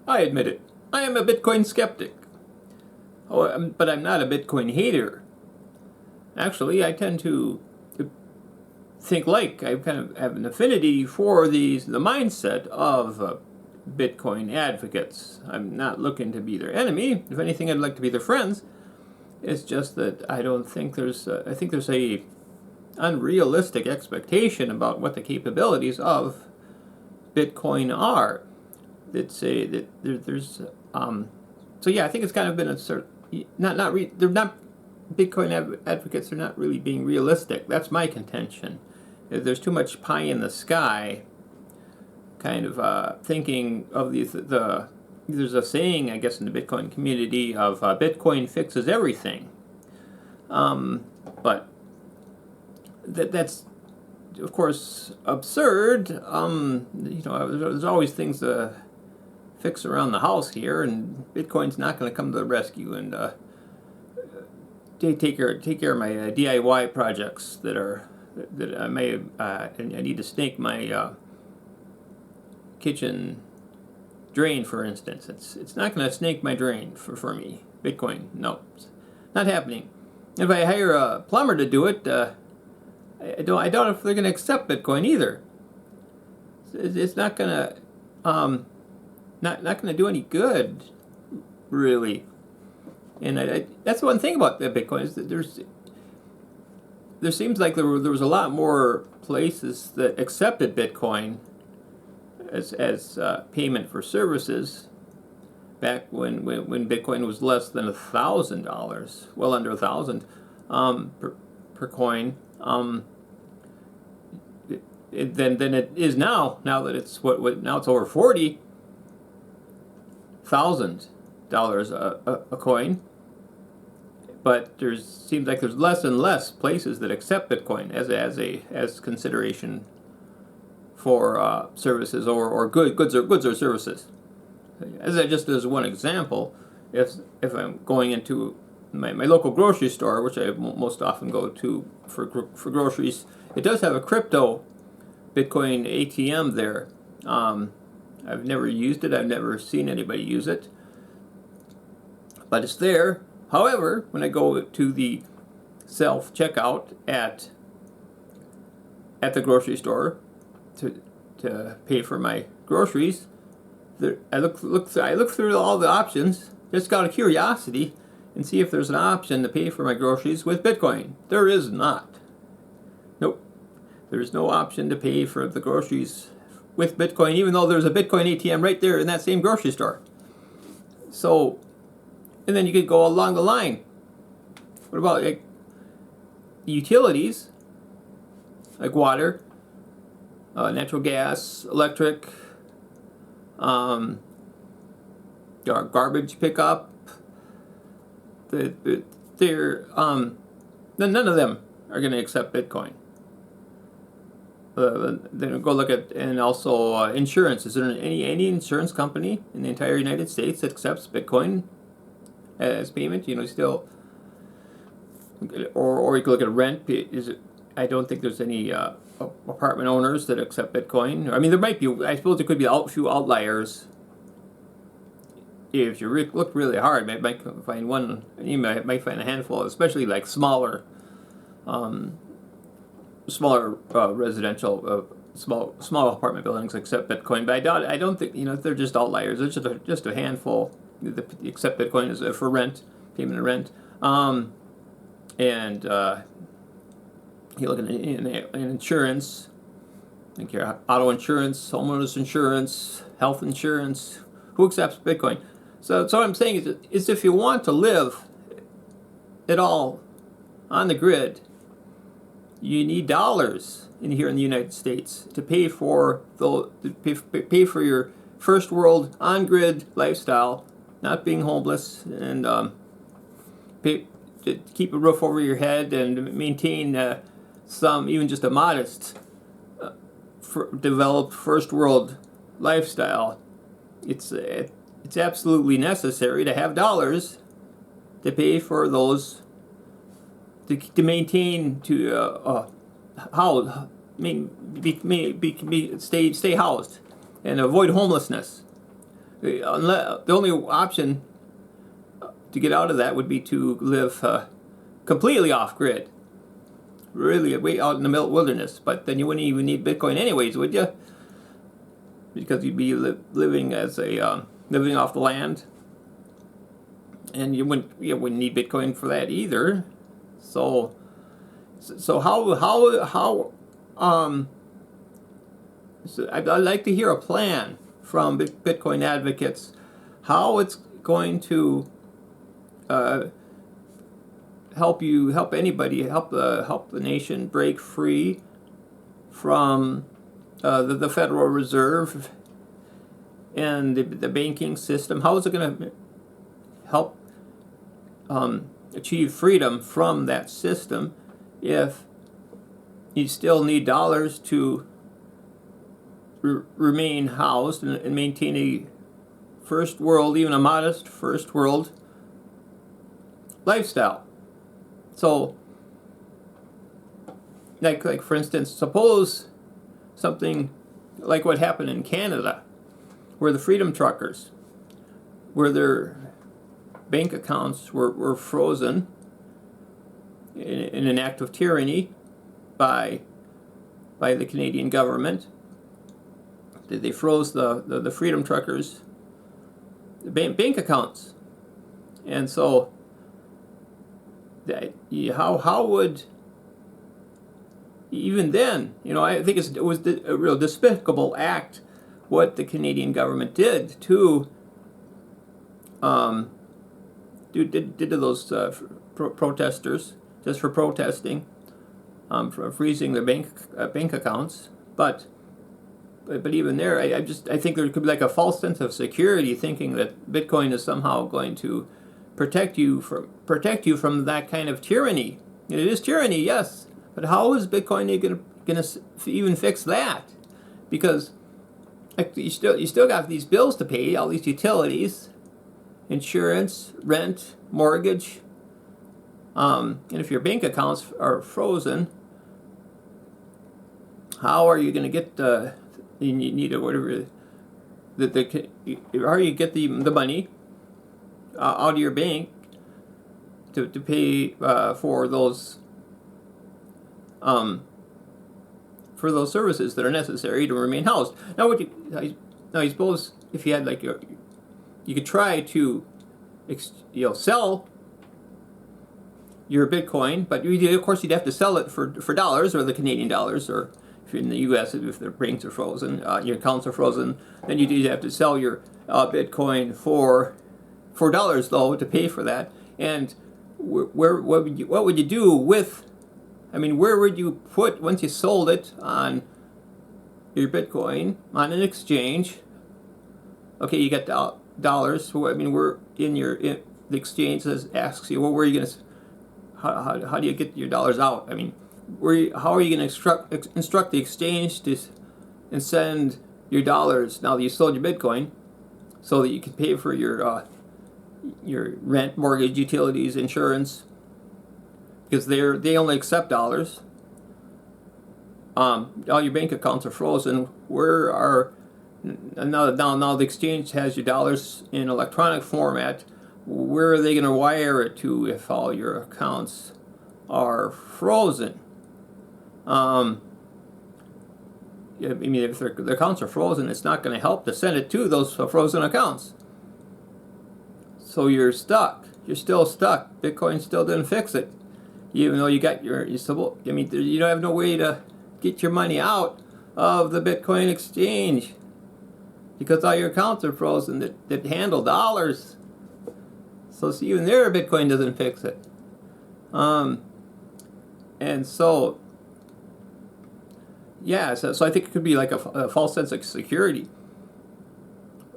I admit it. I am a Bitcoin skeptic. But I'm not a Bitcoin hater. Actually, I tend to think like I kind of have an affinity for the mindset of Bitcoin advocates. I'm not looking to be their enemy. If anything, I'd like to be their friends. It's just that I don't think I think there's a unrealistic expectation about what the capabilities of Bitcoin are. That say that there's so yeah, I think it's kind of been a sort of, they're not Bitcoin advocates are not really being realistic. That's my contention. There's too much pie in the sky kind of thinking of there's a saying, I guess, in the Bitcoin community of Bitcoin fixes everything. But that's of course absurd. There's always things to fix around the house here, and Bitcoin's not going to come to the rescue and take care of my DIY projects that I may I need to snake my kitchen drain, for instance. It's not going to snake my drain for me. Bitcoin, no, it's not happening. If I hire a plumber to do it, I doubt if they're going to accept Bitcoin either. It's not going to not going to do any good, really. And that's the one thing about the Bitcoin is that there seems like there was a lot more places that accepted Bitcoin as payment for services back when Bitcoin was less than $1,000, well under $1,000 per coin. Than it is now. Now that it's now it's over $40,000 a coin. But seems like there's less and less places that accept Bitcoin as consideration for services or goods or services. Just as one example, if I'm going into my local grocery store, which I most often go to for groceries, it does have a crypto Bitcoin ATM there. I've never used it. I've never seen anybody use it, but it's there. However, when I go to the self-checkout at the grocery store to pay for my groceries, I look through all the options just out of curiosity and see if there's an option to pay for my groceries with Bitcoin. There is not. Nope. There's no option to pay for the groceries with Bitcoin, even though there's a Bitcoin ATM right there in that same grocery store. So, and then you could go along the line. What about like utilities, like water, natural gas, electric, garbage pickup? None of them are going to accept Bitcoin. Then go look at, and also insurance. Is there any insurance company in the entire United States that accepts Bitcoin as payment? Still, or you could look at rent. I don't think there's any apartment owners that accept Bitcoin. I mean, there might be. I suppose there could be a few outliers. If you look really hard, you might find one. You might find a handful, especially like smaller residential, small apartment buildings accept Bitcoin. But I don't think they're just outliers. There's just a handful that accept Bitcoin as for rent, payment of rent, and you look at in insurance, like your auto insurance, homeowners insurance, health insurance. Who accepts Bitcoin? So what I'm saying is if you want to live at all on the grid, you need dollars here in the United States to pay for your first world on-grid lifestyle, not being homeless, and to keep a roof over your head and maintain even just a modest developed first world lifestyle. It's absolutely necessary to have dollars to pay for those, to maintain, to stay housed and avoid homelessness. The only option to get out of that would be to live completely off grid, really way out in the wilderness. But then you wouldn't even need Bitcoin anyways, would you? Because you'd be living as a living off the land, and you wouldn't need Bitcoin for that either. So how so I'd like to hear a plan from Bitcoin advocates how it's going to help anybody, help the nation break free from the Federal Reserve and the banking system. How is it going to help achieve freedom from that system if you still need dollars to remain housed and maintain a first world, even a modest first world lifestyle? So, like for instance, suppose something like what happened in Canada, where the Freedom Truckers, where their bank accounts were frozen in an act of tyranny by the Canadian government. They froze the Freedom Truckers' bank accounts, and so how would, even then, I think it was a real despicable act what the Canadian government did to did to those protesters just for protesting, for freezing their bank accounts. But even there, I think there could be like a false sense of security, thinking that Bitcoin is somehow going to protect you from that kind of tyranny. It is tyranny, yes, but how is Bitcoin going to even fix that? Because you still got these bills to pay, all these utilities, insurance, rent, mortgage, and if your bank accounts are frozen, how are you going to get you need whatever how do you get the money out of your bank to pay for those services that are necessary to remain housed? Now, you suppose if you had you could try to sell your Bitcoin, but of course you'd have to sell it for dollars, or the Canadian dollars, or if you're in the U.S., if the banks are frozen, your accounts are frozen, then you'd have to sell your Bitcoin for dollars, though, to pay for that. And what would you do with? I mean, where would you put, once you sold it on your Bitcoin on an exchange? Okay, you get dollars. So, I mean, the exchange asks you, well, where are you going to? How do you get your dollars out? I mean, how are you going to instruct the exchange and send your dollars now that you sold your Bitcoin, so that you can pay for your rent, mortgage, utilities, insurance, because they only accept dollars. All your bank accounts are frozen. Now the exchange has your dollars in electronic format. Where are they going to wire it to if all your accounts are frozen? I mean, if their accounts are frozen, it's not going to help to send it to those frozen accounts. So you're stuck. You're still stuck. Bitcoin still didn't fix it, even though you got I mean, you don't have no way to get your money out of the Bitcoin exchange because all your accounts are frozen that handle dollars. So even there, Bitcoin doesn't fix it. And so, yeah, so I think it could be like a false sense of security.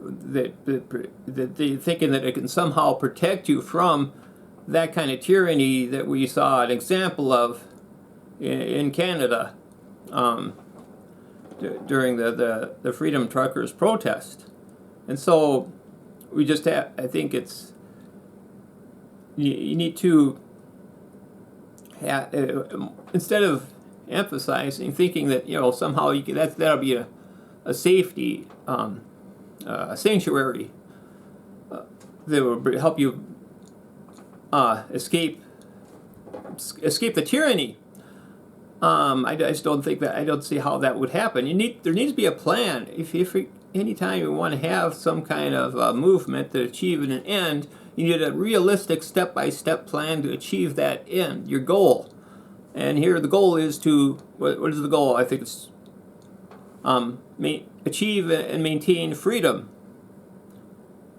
That they're thinking that it can somehow protect you from that kind of tyranny that we saw an example of in Canada during the Freedom Truckers protest. And so we just have, I think it's, you need to instead of emphasizing, thinking that somehow that'll be a safety a sanctuary that will help you escape the tyranny. I just don't think that, I don't see how that would happen. There needs to be a plan. If anytime you want to have some kind of movement to achieve an end, you need a realistic step-by-step plan to achieve that end, your goal. And here the goal is to, what is the goal? I think it's achieve and maintain freedom.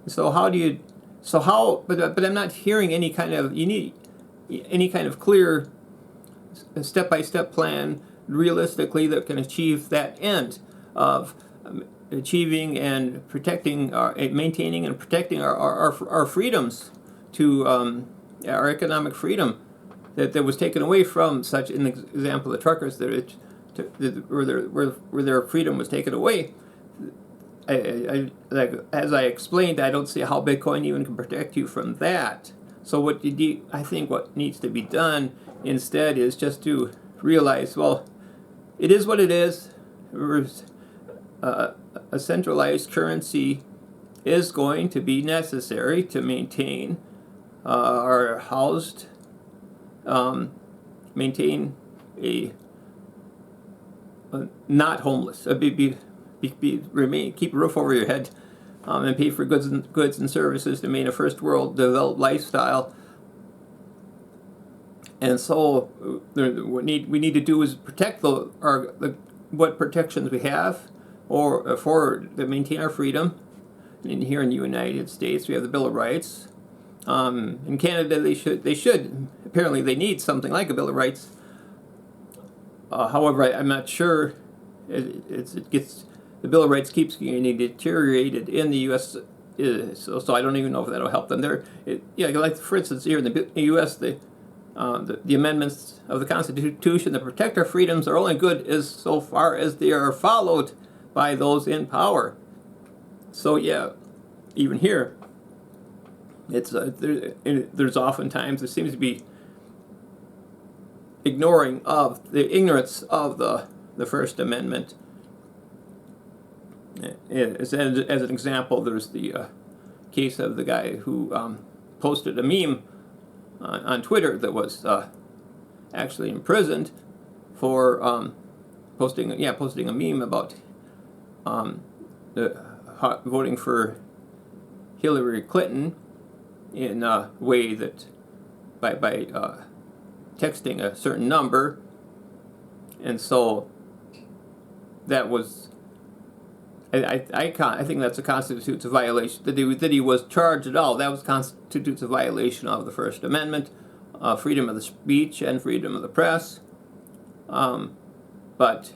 So how do you, but I'm not hearing any kind of, you need any kind of clear step-by-step plan realistically that can achieve that end of achieving and protecting, maintaining and protecting our freedoms, to our economic freedom that was taken away from, such an example, the truckers where their freedom was taken away. As I explained, I don't see how Bitcoin even can protect you from that. So I think what needs to be done instead is just to realize, well, it is what it is. A centralized currency is going to be necessary to maintain our housed, maintain a not homeless, keep a roof over your head, and pay for goods and services to maintain a first world developed lifestyle. And so what we need to do is protect what protections we have, or to maintain our freedom. And here in the United States, we have the Bill of Rights. In Canada, they should apparently they need something like a Bill of Rights. However, I'm not sure. The Bill of Rights keeps getting deteriorated in the U.S. So I don't even know if that'll help them there. Like for instance, here in the U.S., the amendments of the Constitution that protect our freedoms are only good as so far as they are followed by those in power. So yeah, even here, it's there's oftentimes there seems to be ignorance of the First Amendment. As an example, there's the case of the guy who posted a meme on Twitter that was actually imprisoned for posting a meme about voting for Hillary Clinton in a way that by texting a certain number, and so that was. I think that's constitutes a violation. That he was charged at all, that constitutes a violation of the First Amendment, freedom of the speech and freedom of the press. But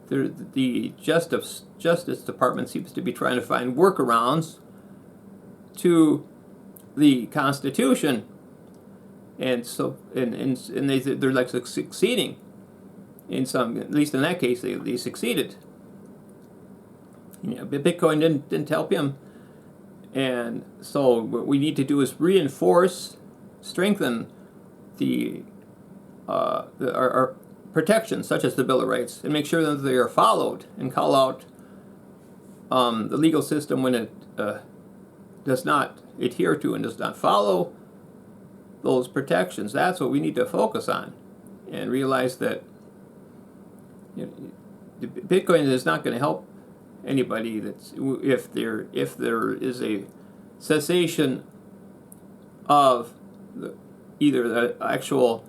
the Justice Department seems to be trying to find workarounds to the Constitution, and so they're like succeeding in some, at least in that case, they succeeded. Bitcoin didn't help him, and so what we need to do is strengthen our protections, such as the Bill of Rights, and make sure that they are followed, and call out the legal system when it does not adhere to and does not follow those protections. That's what we need to focus on, and realize that Bitcoin is not going to help anybody if there is a cessation of either the actual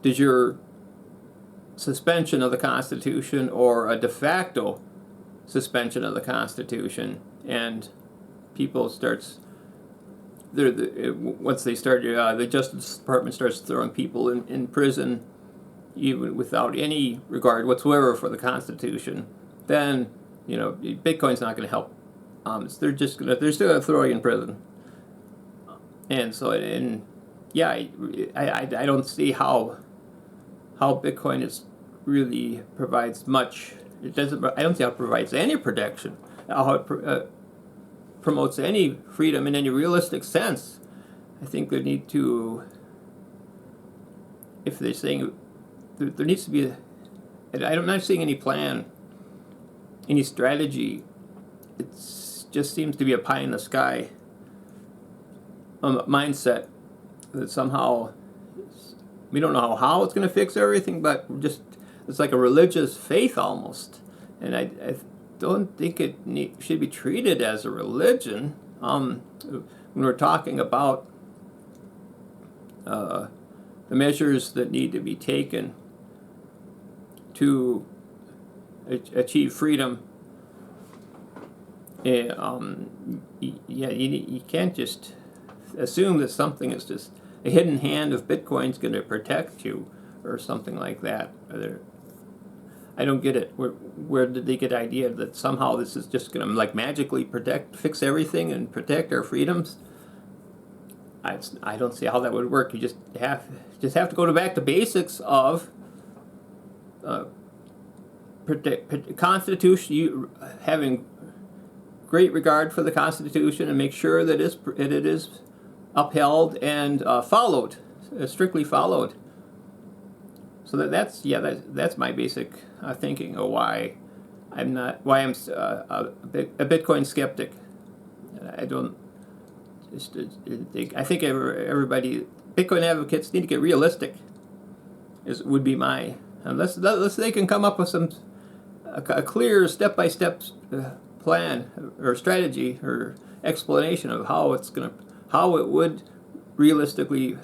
de jure suspension of the Constitution or a de facto suspension of the Constitution, and people once they start, the Justice Department starts throwing people in prison even without any regard whatsoever for the Constitution, then Bitcoin's not going to help. They're still going to throw you in prison. And so, I don't see how Bitcoin really provides much. It doesn't. I don't see how it provides any protection. How it promotes any freedom in any realistic sense. I think they need to. If they're saying there needs to be, I'm not seeing any plan, any strategy. It just seems to be a pie in the sky mindset that somehow we don't know how it's going to fix everything, but just it's like a religious faith almost, and I don't think it should be treated as a religion. When we're talking about the measures that need to be taken to achieve freedom, you can't just assume that something is just a hidden hand of Bitcoin's going to protect you or something like that. I don't get it. Where did they get the idea that somehow this is just going to like magically fix everything and protect our freedoms? I don't see how that would work. You just have to go back to basics of Constitution. Having great regard for the Constitution and make sure that it is upheld and followed, strictly followed. So that's my basic thinking of why I'm a Bitcoin skeptic. I don't. I think everybody Bitcoin advocates need to get realistic. Would be my unless they can come up with a clear step-by-step plan or strategy or explanation of how it would realistically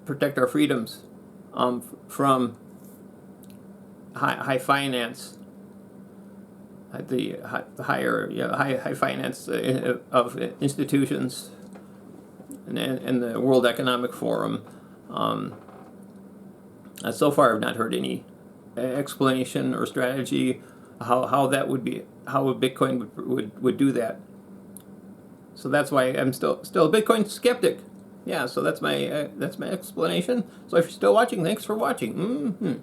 protect our freedoms from high finance, the high finance of institutions and the World Economic Forum. So far, I've not heard any explanation or strategy how Bitcoin would do that. So that's why I'm still a Bitcoin skeptic. Yeah, so that's my explanation. So if you're still watching, thanks for watching.